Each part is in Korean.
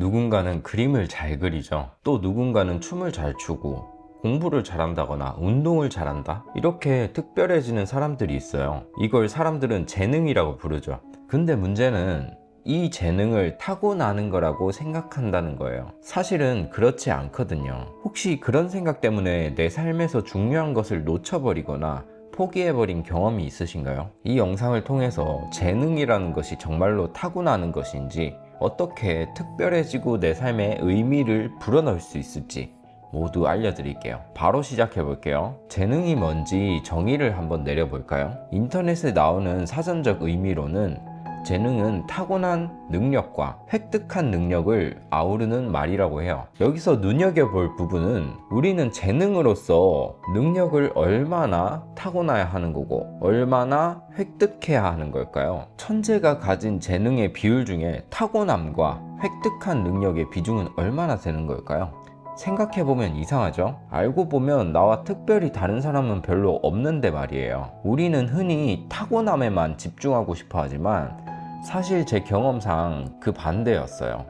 누군가는 그림을 잘 그리죠. 또 누군가는 춤을 잘 추고 공부를 잘한다거나 운동을 잘한다, 이렇게 특별해지는 사람들이 있어요. 이걸 사람들은 재능이라고 부르죠. 근데 문제는 이 재능을 타고나는 거라고 생각한다는 거예요. 사실은 그렇지 않거든요. 혹시 그런 생각 때문에 내 삶에서 중요한 것을 놓쳐버리거나 포기해버린 경험이 있으신가요? 이 영상을 통해서 재능이라는 것이 정말로 타고나는 것인지, 어떻게 특별해지고 내 삶에 의미를 불어넣을 수 있을지 모두 알려드릴게요. 바로 시작해볼게요. 재능이 뭔지 정의를 한번 내려볼까요? 인터넷에 나오는 사전적 의미로는 재능은 타고난 능력과 획득한 능력을 아우르는 말이라고 해요. 여기서 눈여겨볼 부분은 우리는 재능으로서 능력을 얼마나 타고나야 하는 거고 얼마나 획득해야 하는 걸까요? 천재가 가진 재능의 비율 중에 타고남과 획득한 능력의 비중은 얼마나 되는 걸까요? 생각해보면 이상하죠? 알고 보면 나와 특별히 다른 사람은 별로 없는데 말이에요. 우리는 흔히 타고남에만 집중하고 싶어 하지만 사실 제 경험상 그 반대였어요.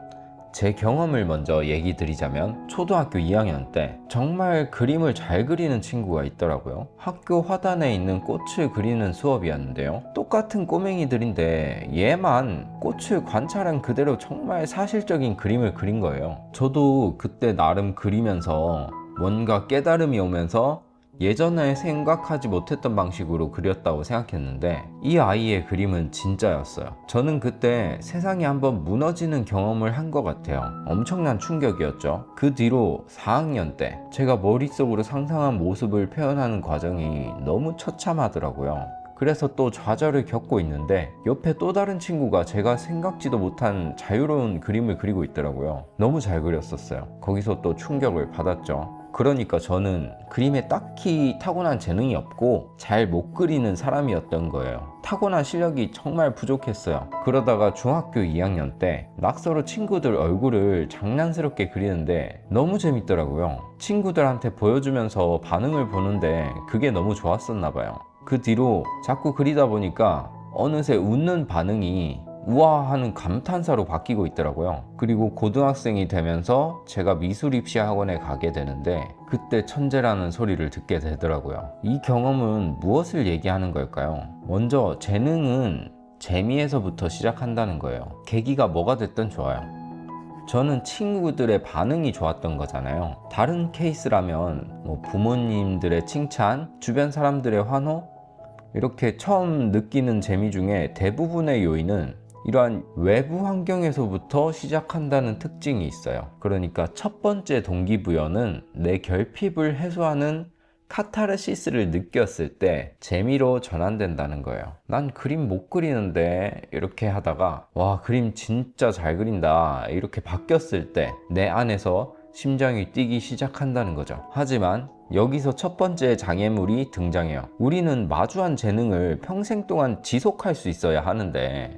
제 경험을 먼저 얘기 드리자면, 초등학교 2학년 때 정말 그림을 잘 그리는 친구가 있더라고요. 학교 화단에 있는 꽃을 그리는 수업이었는데요. 똑같은 꼬맹이들인데 얘만 꽃을 관찰한 그대로 정말 사실적인 그림을 그린 거예요. 저도 그때 나름 그리면서 뭔가 깨달음이 오면서 예전에 생각하지 못했던 방식으로 그렸다고 생각했는데, 이 아이의 그림은 진짜였어요. 저는 그때 세상이 한번 무너지는 경험을 한 것 같아요. 엄청난 충격이었죠. 그 뒤로 4학년 때 제가 머릿속으로 상상한 모습을 표현하는 과정이 너무 처참하더라고요. 그래서 또 좌절을 겪고 있는데 옆에 또 다른 친구가 제가 생각지도 못한 자유로운 그림을 그리고 있더라고요. 너무 잘 그렸었어요. 거기서 또 충격을 받았죠. 그러니까 저는 그림에 딱히 타고난 재능이 없고 잘 못 그리는 사람이었던 거예요. 타고난 실력이 정말 부족했어요. 그러다가 중학교 2학년 때 낙서로 친구들 얼굴을 장난스럽게 그리는데 너무 재밌더라고요. 친구들한테 보여주면서 반응을 보는데 그게 너무 좋았었나 봐요. 그 뒤로 자꾸 그리다 보니까 어느새 웃는 반응이 우아하는 감탄사로 바뀌고 있더라고요. 그리고 고등학생이 되면서 제가 미술 입시 학원에 가게 되는데 그때 천재라는 소리를 듣게 되더라고요. 이 경험은 무엇을 얘기하는 걸까요? 먼저 재능은 재미에서부터 시작한다는 거예요. 계기가 뭐가 됐든 좋아요. 저는 친구들의 반응이 좋았던 거잖아요. 다른 케이스라면 부모님들의 칭찬, 주변 사람들의 환호, 이렇게 처음 느끼는 재미 중에 대부분의 요인은 이러한 외부 환경에서부터 시작한다는 특징이 있어요. 그러니까 첫 번째 동기부여는 내 결핍을 해소하는 카타르시스를 느꼈을 때 재미로 전환된다는 거예요. 난 그림 못 그리는데 이렇게 하다가 와, 그림 진짜 잘 그린다 이렇게 바뀌었을 때 내 안에서 심장이 뛰기 시작한다는 거죠. 하지만 여기서 첫 번째 장애물이 등장해요. 우리는 마주한 재능을 평생 동안 지속할 수 있어야 하는데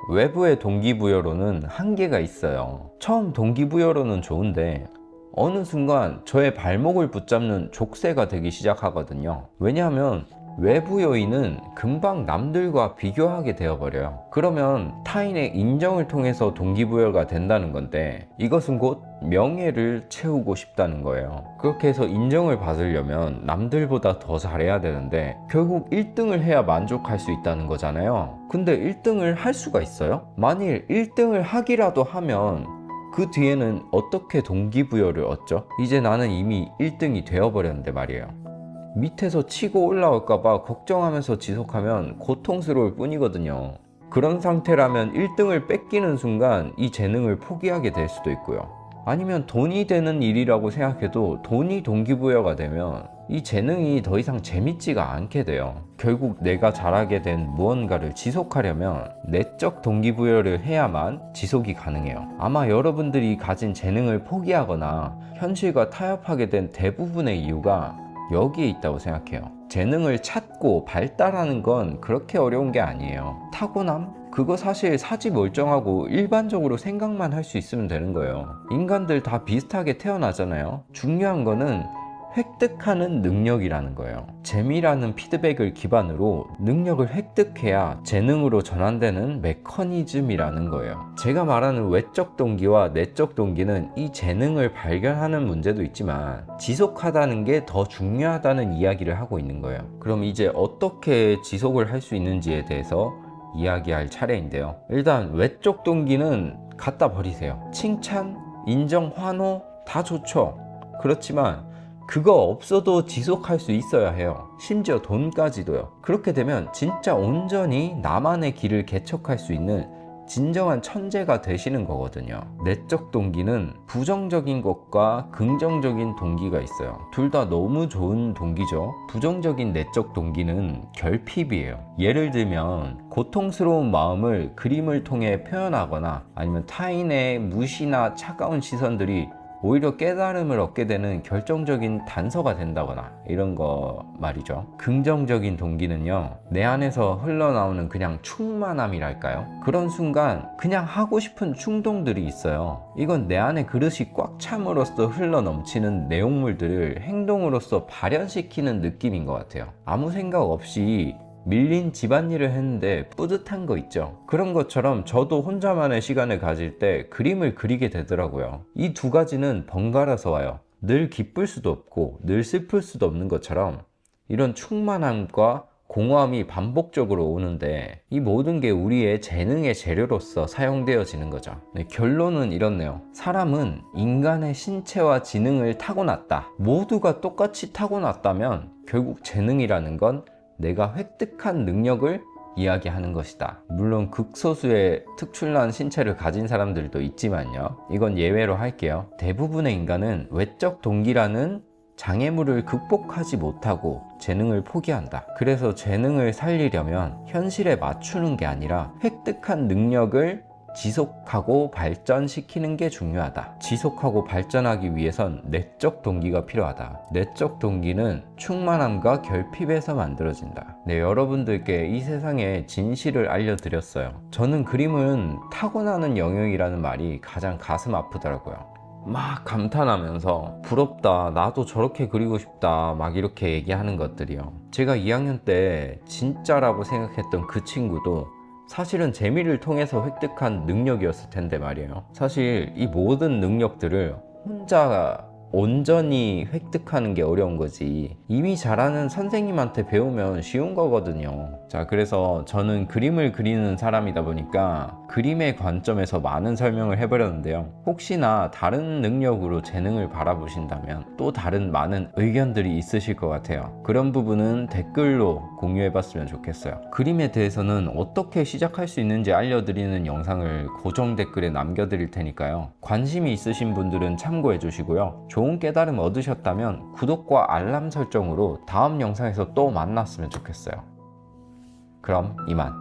외부의 동기부여로는 한계가 있어요. 처음 동기부여로는 좋은데 어느 순간 저의 발목을 붙잡는 족쇄가 되기 시작하거든요. 왜냐하면 외부 요인은 금방 남들과 비교하게 되어버려요. 그러면 타인의 인정을 통해서 동기부여가 된다는 건데, 이것은 곧 명예를 채우고 싶다는 거예요. 그렇게 해서 인정을 받으려면 남들보다 더 잘해야 되는데 결국 1등을 해야 만족할 수 있다는 거잖아요. 근데 1등을 할 수가 있어요? 만일 1등을 하기라도 하면 그 뒤에는 어떻게 동기부여를 얻죠? 이제 나는 이미 1등이 되어버렸는데 말이에요. 밑에서 치고 올라올까봐 걱정하면서 지속하면 고통스러울 뿐이거든요. 그런 상태라면 1등을 뺏기는 순간 이 재능을 포기하게 될 수도 있고요. 아니면 돈이 되는 일이라고 생각해도 돈이 동기부여가 되면 이 재능이 더 이상 재밌지가 않게 돼요. 결국 내가 잘하게 된 무언가를 지속하려면 내적 동기부여를 해야만 지속이 가능해요. 아마 여러분들이 가진 재능을 포기하거나 현실과 타협하게 된 대부분의 이유가 여기에 있다고 생각해요. 재능을 찾고 발달하는 건 그렇게 어려운 게 아니에요. 타고남? 그거 사실 사지 멀쩡하고 일반적으로 생각만 할 수 있으면 되는 거예요. 인간들 다 비슷하게 태어나잖아요. 중요한 거는 획득하는 능력이라는 거예요. 재미라는 피드백을 기반으로 능력을 획득해야 재능으로 전환되는 메커니즘이라는 거예요. 제가 말하는 외적 동기와 내적 동기는 이 재능을 발견하는 문제도 있지만 지속하다는 게 더 중요하다는 이야기를 하고 있는 거예요. 그럼 이제 어떻게 지속을 할 수 있는지에 대해서 이야기할 차례인데요. 일단 외적 동기는 갖다 버리세요. 칭찬, 인정, 환호 다 좋죠. 그렇지만 그거 없어도 지속할 수 있어야 해요. 심지어 돈까지도요. 그렇게 되면 진짜 온전히 나만의 길을 개척할 수 있는 진정한 천재가 되시는 거거든요. 내적 동기는 부정적인 것과 긍정적인 동기가 있어요. 둘 다 너무 좋은 동기죠. 부정적인 내적 동기는 결핍이에요. 예를 들면 고통스러운 마음을 그림을 통해 표현하거나 아니면 타인의 무시나 차가운 시선들이 오히려 깨달음을 얻게 되는 결정적인 단서가 된다거나 이런 거 말이죠. 긍정적인 동기는요, 내 안에서 흘러나오는 그냥 충만함이랄까요? 그런 순간 그냥 하고 싶은 충동들이 있어요. 이건 내 안에 그릇이 꽉 참으로써 흘러넘치는 내용물들을 행동으로써 발현시키는 느낌인 것 같아요. 아무 생각 없이 밀린 집안일을 했는데 뿌듯한 거 있죠. 그런 것처럼 저도 혼자만의 시간을 가질 때 그림을 그리게 되더라고요. 이 두 가지는 번갈아서 와요. 늘 기쁠 수도 없고 늘 슬플 수도 없는 것처럼 이런 충만함과 공허함이 반복적으로 오는데 이 모든 게 우리의 재능의 재료로서 사용되어지는 거죠. 네, 결론은 이렇네요. 사람은 인간의 신체와 지능을 타고났다. 모두가 똑같이 타고났다면 결국 재능이라는 건 내가 획득한 능력을 이야기하는 것이다. 물론 극소수의 특출난 신체를 가진 사람들도 있지만요. 이건 예외로 할게요. 대부분의 인간은 외적 동기라는 장애물을 극복하지 못하고 재능을 포기한다. 그래서 재능을 살리려면 현실에 맞추는 게 아니라 획득한 능력을 지속하고 발전시키는 게 중요하다. 지속하고 발전하기 위해선 내적 동기가 필요하다. 내적 동기는 충만함과 결핍에서 만들어진다. 네, 여러분들께 이 세상의 진실을 알려드렸어요. 저는 그림은 타고나는 영역이라는 말이 가장 가슴 아프더라고요. 막 감탄하면서 부럽다, 나도 저렇게 그리고 싶다, 막 이렇게 얘기하는 것들이요. 제가 2학년 때 진짜라고 생각했던 그 친구도 사실은 재미를 통해서 획득한 능력이었을 텐데 말이에요. 사실 이 모든 능력들을 혼자 온전히 획득하는 게 어려운 거지, 이미 잘하는 선생님한테 배우면 쉬운 거거든요. 자, 그래서 저는 그림을 그리는 사람이다 보니까 그림의 관점에서 많은 설명을 해버렸는데요. 혹시나 다른 능력으로 재능을 바라보신다면 또 다른 많은 의견들이 있으실 것 같아요. 그런 부분은 댓글로 공유해봤으면 좋겠어요. 그림에 대해서는 어떻게 시작할 수 있는지 알려드리는 영상을 고정 댓글에 남겨드릴 테니까요. 관심이 있으신 분들은 참고해 주시고요. 좋은 깨달음 얻으셨다면 구독과 알람 설정으로 다음 영상에서 또 만났으면 좋겠어요. 그럼 이만.